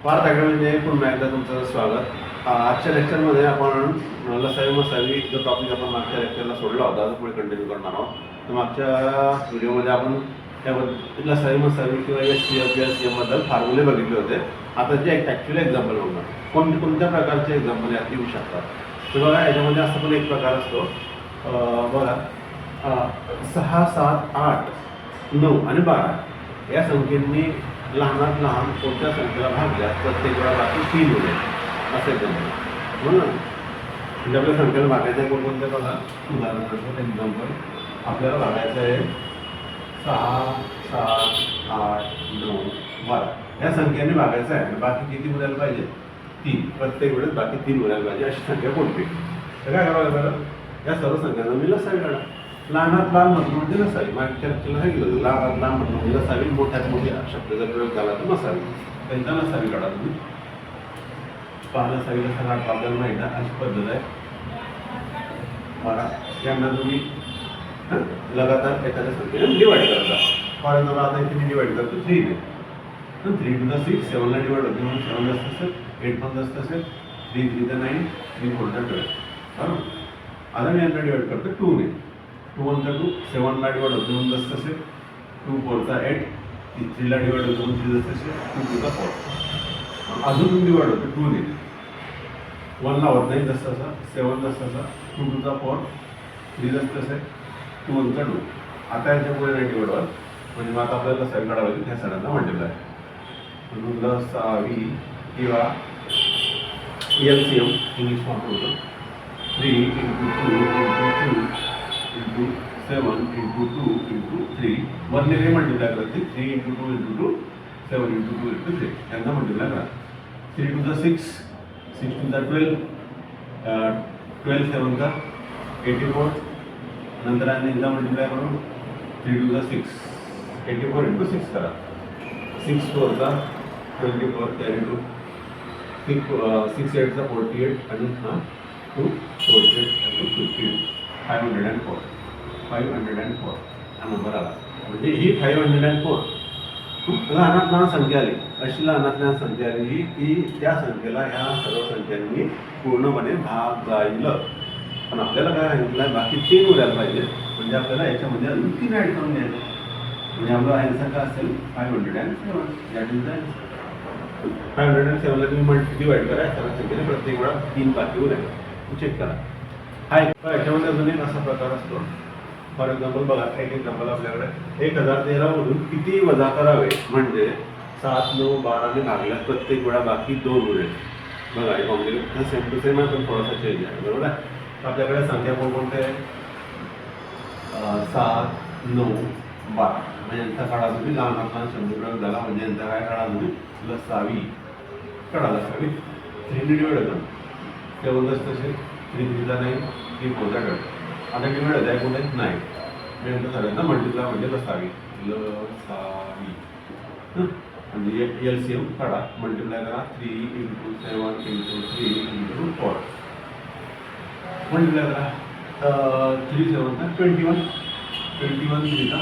भारत अकॅडमीमध्ये पुन्हा एकदा तुमचं स्वागत. आजच्या लेक्चरमध्ये आपण लसावी मसावी जो टॉपिक आपण मागच्या लेक्चरला सोडला होता तो पुढे कंटिन्यू करणार आहोत. तर मागच्या व्हिडिओमध्ये आपण त्याबद्दल लसावी मसावी किंवा SCF-LCM फॉर्म्युले बघितले होते. आता जे ॲक्च्युअली एक्झाम्पल बघणार कोणत्या प्रकारचे एक्झाम्पल यात येऊ शकतात. तर बघा याच्यामध्ये असं पण एक प्रकार असतो. बघा 6, 7, 8, 9 आणि 12 या संख्येनी लहानात लहान कोणत्या संख्येला भागल्या प्रत्येक वेळा बाकी 3 उरेल असे एक्झाम्पल म्हणून म्हणजे आपल्या संख्येला भागायचं आहे कोणकोणत्या बघा. उदाहरणार्थ एक्झाम्पल आपल्याला भागायचं आहे 6, 7, 8, 9, 12 या संख्येने भागायचं आहे. बाकी किती उरायला पाहिजे? 3. प्रत्येक वेळेस बाकी 3 उरायला पाहिजे अशी संख्या कोणती. तर काय करावं लागलं या सर्व संख्यांना मी लसावी काढा. लहानात लहान म्हटलं म्हणजे नसावी. मागच्या लेक्चरला सांगितलं लहानात लहान म्हटलं म्हणजे नसावी. मोठ्यात मोठी शब्द जर प्रयोग झाला तर नसावी. त्यांचा नसावी काढा तुम्ही. नसावीला सगळा आपल्याला माहिती आहे अशी पद्धत आहे. बघा यांना तुम्ही लगातार एखाद्या संख्येने डिवाइड करता. फॉर एक्झाम्पल आता इथे मी डिवाइड करतो 3 ने. 3 to the 6 7ला डिवाइड होते म्हणून 7 जास्त असेल, 8 पण जास्त असेल, 3 3 to 9, 3 4 to 12. बरोबर. आता मी यांना डिवाइड करतो 2 ने. 2 1 to 2 7ला डिवाइड होते म्हणून जास्त असेल, 2 4 to 8, 3ला डिवाइड होते म्हणून 3 जास्त असेल, 2 2 to 4. अजून डिवाइड होते 2 ने. 1ला होत नाही जास्त असा, 7 जास्त असा, 2 2 to 4, 3 जास्त असेल, 2 1 to 2. आता याच्यामुळे नाही डिवाइड होत म्हणजे मग आता आपल्याला साईड काढावं लागेल ह्या सगळ्यांना मल्टिप्लाय म्हणून लसावी किंवा LCM इंग्लिश फॉर्म होतं 3 × 2 × 2 × 7 × 2 × 3 मधले मल्टिप्लाय करते 3 × 2 × 2 7 × 2 × 3 यांना मल्टिप्लाय करा. 3 to the 6, 6 to the 12, 12 7 का 84. नंतर आणि एकदा मल्टिप्लाय करून 3 to the 6 84 × 6 करा. 6 4 का 24 कॅरी टू 6 8 का 48 आणि 2 48 आणि 15 504 हा नंबर आला. म्हणजे ही 504 खूप लहानात लहान संख्या आली. अशी लहानात लहान संख्या आली की त्या संख्येला ह्या सर्व संख्यांनी पूर्णपणे भाग जाईल. पण आपल्याला काय सांगितलं आहे बाकी 3 उरायला पाहिजे म्हणजे आपल्याला याच्यामध्ये अजून 3 ॲड करून घ्यायचं. म्हणजे आपला आन्सर काय असेल 507. दॅट इज द 507ला तुम्ही डिवाइड करा सर्व संख्येने प्रत्येक वेळा 3 बाकी उरायला चेक करा. हा याच्यामध्ये अजून एक असा प्रकार असतो. फॉर एक्झाम्पल बघा एक एक्झाम्पल आपल्याकडे 1013 मधून किती वजा करावे म्हणजे 7 9 12 ने भागल्यास प्रत्येक वेळा बाकी 2 उरेल. बघा हे कॉम्प्लिकेट सेम टू सेम आहे पण थोडासा चेंज आहे. बरोबर आहे. आपल्याकडे संख्या कोणकोणत्या आहे 7 9 12 म्हणजे यांचा काढा तुम्ही लहानात लहान शब्दप्रयोग झाला म्हणजे यांचा काय काढा तुम्ही लसावी काढा. लसावी 3 ने डिवाइड होतं 7 जास्त असेल 3 3 चा 9 3 4 चा 12. आता डिवाइड होत आहे कोणते नाही म्हणजे सगळ्यांना मल्टिप्लाय म्हणजे लसावी म्हणजे LCM काढा. मल्टिप्लाय करा 3 × 7 × 3 × 4 मल्टिप्लाय करा 3 7 का 21 3 का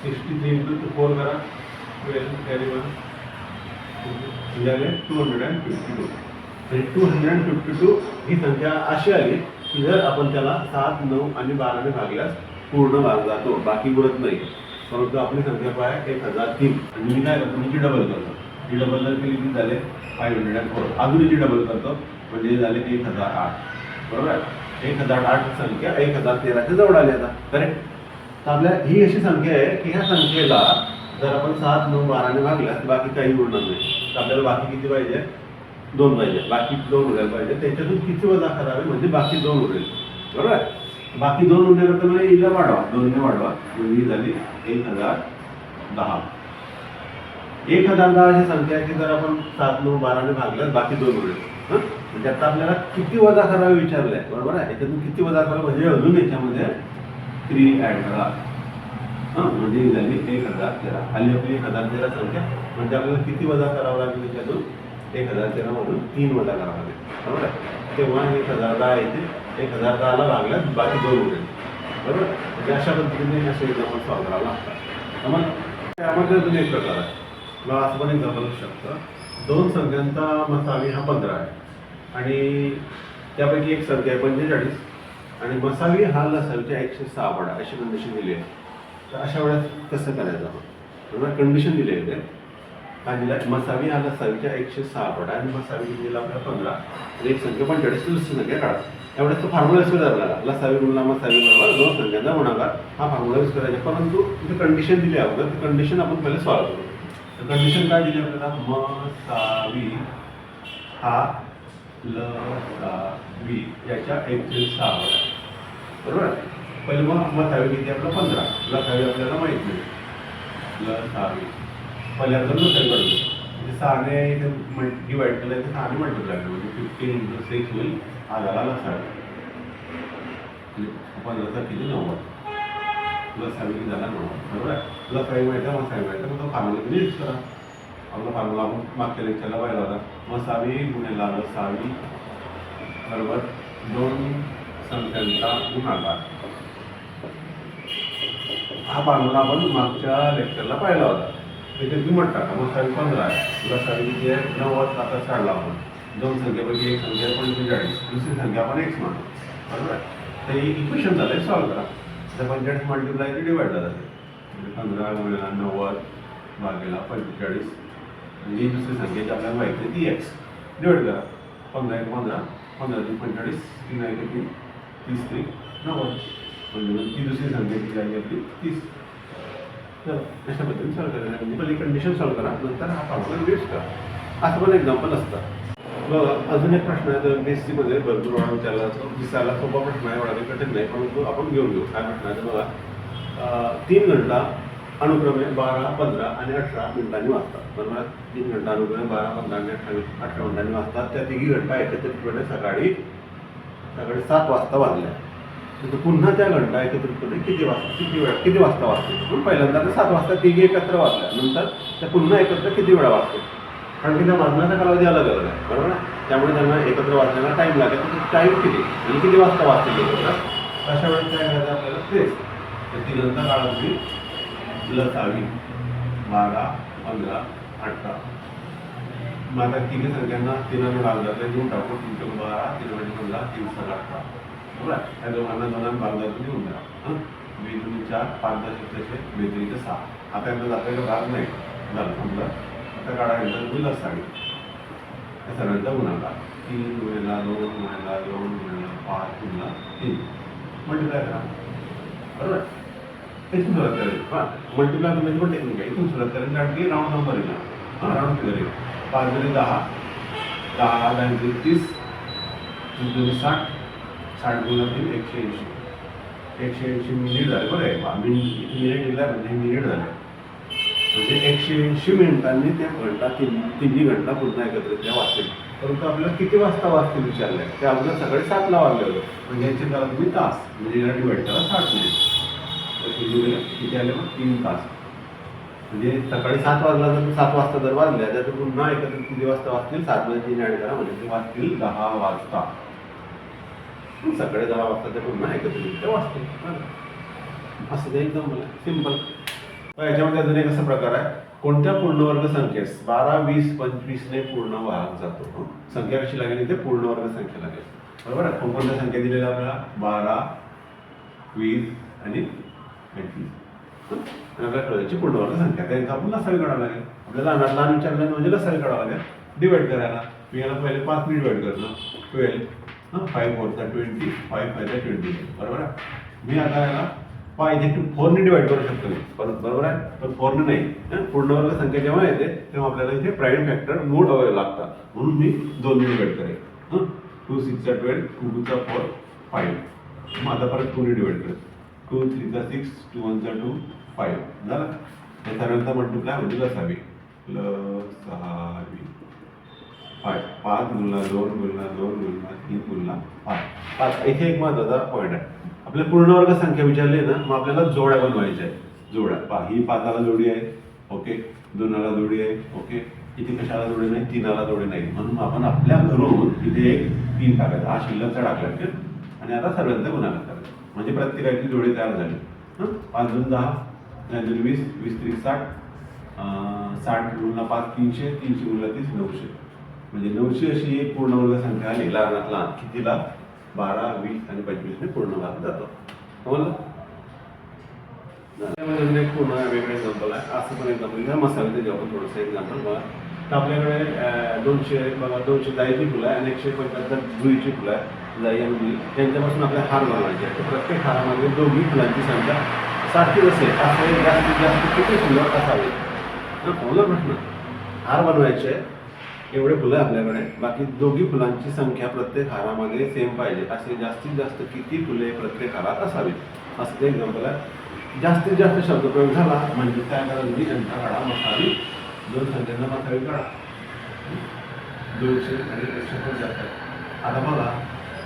63 × 4 करा 12 कॅरी 1 म्हणजे 252. म्हणजे 252 ही संख्या अशी आली की जर आपण त्याला 7 9 आणि 12 ने भागल्यास पूर्ण भाग जातो बाकी उरत नाही. परंतु आपली संख्या काय 1003 आणि मी काय करतो म्हणजे डबल करतो. ही डबल जर केली की झाले 504. अजून याची डबल करतो म्हणजे झाले 1008. बरोबर आहे. 1008 संख्या 1013च्या जवळ आली आता. करेक्ट. तर आपल्या ही अशी संख्या आहे की ह्या संख्येला जर आपण 7 9 12 ने भागल्यास बाकी काही उरणार नाही. तर आपल्याला बाकी किती पाहिजे 2 पाहिजे. बाकी 2 उरायला पाहिजे. त्याच्यातून किती वजा करावे म्हणजे बाकी 2 उरेल. बरोबर आहे. बाकी 2 उरण्याकरता म्हणजे हिला वाढवा 2 ने वाढवा म्हणजे ही झाली 1010. 1010 अशी संख्या आहे की जर आपण 7 9 12 ने भागल्यास बाकी 2 उरेल. म्हणजे आता आपल्याला किती वजा करावे विचारलं आहे. बरोबर आहे. याच्यातून किती वजा करावे म्हणजे अजून याच्यामध्ये 3 ॲड करा. म्हणजे ही झाली 1013. खाली आपली 1013 संख्या म्हणजे आपल्याला किती वजा करावं लागेल त्याच्यातून 1013 मधून 3 वजा करावं लागेल. बरोबर आहे. तेव्हा 1010 येते. 1010ला भागल्यास बाकी 2 उरेल. बरोबर. म्हणजे अशा पद्धतीने असे एक्झाम्पल सॉल्व करावं लागतात. त्यामध्ये अजून एक प्रकार आहे मला असं पण एक्झाम्पल असू शकतं, दोन संख्यांचा मसावी हा 15 आहे आणि त्यापैकी एक संख्या आहे 45 आणि मसावी हा लसावीच्या 106 पडा अशी कंडिशन दिली आहे. तर अशा वेळेस कसं करायचं आपण? कंडिशन दिली आहे काय दिला? मसावी हा लसावीच्या 106 पडा आणि मसावी दिलेला आपला 15 आणि एक संख्या 45 दुसरी संख्या काढा. एवढ्याच तो फॉर्म्युला यूज करायला लागला. लसावी गुणला मसावी बरोबर दोन संख्यांचा गुणाकार हा फॉर्म्युला यूज करायचा. परंतु इथे कंडिशन दिली आहे अगोदर, ती कंडिशन आपण पहिले सॉल्व्ह करू. तर कंडिशन काय दिली आपल्याला? मसावी हा लसावी याच्या 106 बरोबर. पहिले मग मसावी किती आपला 15, लसावी आपल्याला माहित नाही. लसावी पहिल्यांदा लसावी काढतो म्हणजे 6ने इथे डिवाइड केलं तर 6ने मल्टिप्लाय केलं म्हणजे 15 × 6 होईल. हा झाला लसावी. 15 किती 90. लसावी किती झाला 90 बरोबर. लसावी माहिती आहे, मसावी माहिती आहे, मग तो फॉर्म्युला तुम्ही यूज करा. आपला फॉर्म्युला आपण मागच्या लेक्चरला पाहिला होता. मसावी गुणिले लसावी बरोबर दोन संख्यांचा गुणाकार. हा फॉर्म्युला आपण मागच्या लेक्चरला पाहिला होता. इथे किंमत टाका. मसावी 15 आहे, लसावी किती आहे 90. आता काढला आपण. दोन संख्येपैकी एक संख्या 45, दुसरी संख्या आपण x मानू बरोबर आहे. तर हे इक्वेशन झालं, सॉल्व्ह करा. तर 45 मल्टिप्लाय ते डिवाइड झालं म्हणजे 15 गुणिले 90 भागिले 45 आणि ही दुसरी संख्या जी आपल्याला माहिती आहे ती x डिवाइड करा. 15 × 15, 15 × 45, 3 × 3, 30 × 90 म्हणजे ती दुसरी संख्या ती आहे आपली 30. तर अशा पद्धतीने सॉल्व्ह करायला म्हणजे पहिली कंडिशन सॉल्व्ह करा, नंतर हा फॉर्म्युला यूज करा. असं पण एक्झाम्पल असतं. बघा अजून एक प्रश्न आहे तर BSc भरपूर वेळा विचारला जातो. दिसायला सोपा प्रश्न आहे, एवढा काही कठीण नाही, परंतु आपण घेऊन घेऊ. काय प्रश्न आहे बघा, 3 घंटा अनुक्रमे 12, 15 आणि 18 मिनिटांनी वाजतात बरोबर. 3 घंटा अनुक्रमे 12, 15 आणि 18 मिनिटांनी वाजतात. त्या तिघी घंटा एकत्रितपणे सकाळी 7 वाजता वाजल्या. तर पुन्हा त्या घंटा एकत्रितपणे किती वाजता वाजतील? पण पहिल्यांदा 7 वाजता तिघी एकत्र वाजल्या, नंतर त्या पुन्हा एकत्र किती वेळा वाजतील? कारण की त्या वाजण्याचा कालावधी अलग अलग आहे बरोबर ना. त्यामुळे त्यांना एकत्र वाजण्याला टाईम लागेल. तर टाईम किती आणि किती वाजता वाजतील एकत्र? अशा वेळेस काय करायचं आपल्याला? तेच तर तिघांचा कालावधी लसावी 12, 15, 18. मग आता तिघी संख्यांना 3ने भाग जाते देऊन टाकू. 3 × 12, 3 × 15, 3 × 18 बरोबर. त्या दोघांना भाग जातो देऊन द्या. 2 × 4, 5 × 6, 2 × 6. आता यांना जाता भाग नाही झालं समजा. आता काढायचं तुम्ही लसावी या सगळ्यांचा गुणाकार. 3 × 2 × 2 × 5 × 3 मल्टिप्लाय करा बरोबर. इथून सुरुवात करेल. मल्टिप्लाय म्हणजे पण टेक्निक आहे. इथून सुरुवात करेल कारण की राऊंड नंबर येईल. राऊंड फिगर येईल. 5 × 10, 10 × 30, 3 × 60, 60 × 3 180. 180 मिनिट झाले बरं आहे. मिनिट दिला म्हणजे मिनिट झाले म्हणजे 180 मिनिटांनी त्या घंटा तिन्ही घंटा पुन्हा एकत्रित वाजतील. परंतु आपल्याला किती वाजता वाजतील विचारले. ते आपल्याला सकाळी 7ला वाजले होते म्हणजे याचे त्याला तुम्ही तास म्हणजे याला डिवाइड करा 60 मिनिट. तर किती आले मग 3 तास. म्हणजे सकाळी 7 वाजला तर 7 वाजता जर वाजल्या तर पुन्हा एकत्रित किती वाजता वाजतील? 7 मध्ये 3 ॲड करा म्हणजे ते वाजतील 10 वाजता. सकाळी 10 वाजता ते पुन्हा एकत्रित वाजतील. असं ते एकदम मला सिम्पल. याच्यामध्ये अजून एक असा प्रकार आहे. कोणत्या पूर्णवर्ग संख्येस 12, 20, 25ने पूर्ण भाग जातो? संख्या कशी लागेल? इथे पूर्णवर्ग संख्या लागेल बरोबर आहे. कोणत्या संख्या दिलेल्या आपल्याला? 12, 20 आणि 25. आपल्याला कळायची पूर्णवर्ग संख्या. त्यांचा आपण लसावी काढावं लागेल. आपल्याला लहान विचारलं म्हणजे लसावी काढावं लागेल. डिवाइड करायला मी याला पहिले 5 ने डिवाइड करतो. 12, 5 × 4 = 20, 5 × 5 = 20 बरोबर आहे. मी आता याला 4ने डिवाइड करू शकतो मी बरोबर आहे. पण 4ने नाही. पूर्णवर्ग संख्या जेव्हा येते तेव्हा आपल्याला इथे प्राईम फॅक्टर मूळ अवयव लागतात म्हणून मी 2ने डिवाइड करेल. 2 × 6 = 12, 2 × 2 = 4, 5. मग आता परत 2ने डिवाइड करेल. 2 × 3 = 6, 2 × 1 = 2, 5 झालं. हे सर्वांचा मल्टिप्लाय म्हणजे लसावी. 5 × 2 × 2 × 3 × 5. इथे एक महत्त्वाचा पॉईंट आहे. आपल्या पूर्णवर्ग संख्या विचारली ना मग आपल्याला जोड्या बनवायच्या आहेत. जोड्या ही 5ला जोडी आहे ओके, 2ला जोडी आहे ओके. इथे कशाला जोडी नाही? 3ला जोडी नाही म्हणून आपण आपल्या घरून इथे एक 3 टाकायचा. हा शिल्लकचा टाकला आणि आता सर्वांचा गुणाकार करायचा म्हणजे प्रत्येकाची जोडी तयार झाली. 5 × 2 = 10, 9 × 20, 20 × 3 = 60, 60 गुणला 5 300, 300 गुणला 30 900. म्हणजे 900 अशी एक पूर्ण वर्ग संख्या आली लहानात लहान कितीला 12, 20 आणि 25 ने पूर्ण भाग जातो. समजलं? त्यामध्ये एक पूर्ण वेगळं एक्झाम्पल आहे. असं पण एक्झाम्पल घ्या मसाले त्याचे आपण थोडंसं एक्झाम्पल बघा. तर आपल्याकडे 200 बघा 200 जाईची फुलं आहे आणि 175 जुईची फुलं आहे. जाई आणि जुई यांच्यापासून आपल्याला हार बनवायचे आहे. तर प्रत्येक हारामध्ये दोघी फुलांची संख्या सारखीच असेल असं जास्तीत जास्त किती फुलं असावे. फुलं प्रश्न हार बनवायचे एवढे फुलं आपल्याकडे, बाकी दोघी फुलांची संख्या प्रत्येक हारामध्ये सेम पाहिजे असे जास्तीत जास्त किती फुले प्रत्येक हारात असावीत असं ते एक्झाम्पल आहे. जास्तीत जास्त शब्दप्रयोग झाला म्हणजे काय करा तुम्ही यांचा काढा मसावी 2 संख्यांना मसावी काढा 200 आणि 175. आता बघा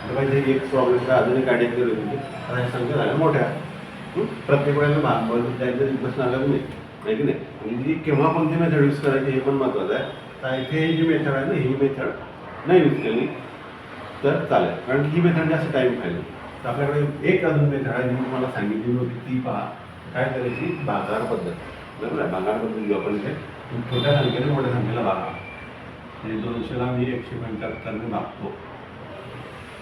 आता एक प्रॉब्लेम काय अजून एक आयडिया केली म्हणजे आता ह्या संख्या झाल्या मोठ्या प्रत्येक वेळेला भाग द्यायचं प्रश्न आला की नाही की नाही. म्हणजे केव्हा कोणती मेथड यूज करायची हे पण महत्त्वाचं आहे. तर इथे ही जी मेथड आहे ना ही मेथड नाही यूज केली तर चालेल कारण ही मेथड जास्त टाईम खायली. तर आपल्याकडे एक अजून मेथड आहे जी तुम्हाला सांगितली नव्हती ती पहा. काय करायची भागाकार पद्धत. बरोबर आहे भागाकार पद्धत घेऊ आपण इथे छोट्या संख्येने मोठ्या संख्येला भागा. म्हणजे 200ला मी 175ने भागतो.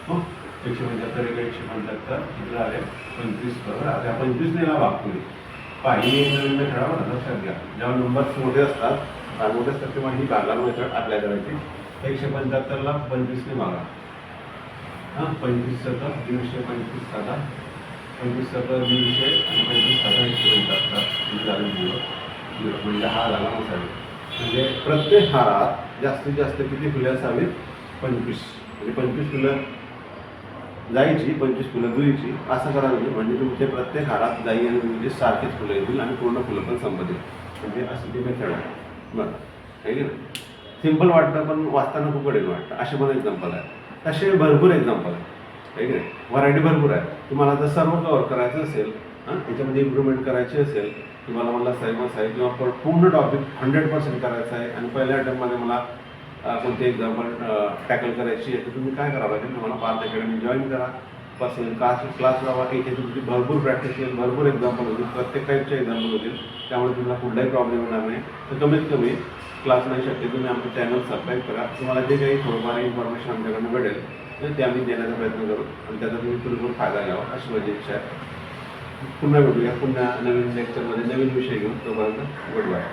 175 175 किती झाले 25 बरोबर. आता 25 ला भागतो मी पाहिजे एक नवीन मेथड आहे लक्षात घ्या. जेव्हा नंबर्स मोठे असतात मोठे असतात तेव्हा ही भागाकार मेथड आपल्या करायची. 175ला 25ने भागा. 25 7 150 25 7 25 7 200 आणि 25 7 175 झाले 0 म्हणजे हा झाला मसावी. म्हणजे प्रत्येक हारात जास्तीत जास्त किती फुले असावीत 25. म्हणजे 25 फुलं जाईची 25 फुलं जुईची असं करा तुम्ही. म्हणजे तुमच्या प्रत्येक हारात जाई आणि जुईची सारखीच फुलं येतील आणि पूर्ण फुलं पण संपतील. म्हणजे असं ती मेथड आहे. बरं आहे की नाही. सिम्पल वाटतं पण वाचताना खूप कठीण वाटतं असे पण एक्झाम्पल आहे. तसे भरपूर एक्झाम्पल आहे की नाही. व्हरायटी भरपूर आहे. तुम्हाला जर सर्व कव्हर करायचं असेल त्याच्यामध्ये इम्प्रूव्हमेंट करायची असेल तुम्हाला मला साई किंवा पूर्ण टॉपिक 100% करायचं आहे आणि पहिल्या अटेम्प्टमध्ये मला कोणते एक्झाम्पल टॅकल करायची आहे तर तुम्ही काय करावं लागेल तुम्हाला पार्थ अकॅडमी जॉईन करा. पर्सनल क्लास लावा की इथे तुमची भरपूर प्रॅक्टिस येईल भरपूर एक्झाम्पल होतील प्रत्येक टाईपचे एक्झाम्पल होतील. त्यामुळे तुम्हाला कुठलाही प्रॉब्लेम येणार नाही. तर कमीत कमी क्लास नाही शक्य तुम्ही आमचं चॅनल सबस्क्राईब करा. तुम्हाला जे काही थोडंफार इन्फॉर्मेशन आमच्याकडून भेटेल तर ते आम्ही देण्याचा प्रयत्न करू आणि त्याचा तुम्ही भरपूर फायदा घ्यावा अशी माझी इच्छा आहे. पुन्हा भेटूया पुन्हा नवीन लेक्चरमध्ये नवीन विषय घेऊन. तोपर्यंत गुड बाय.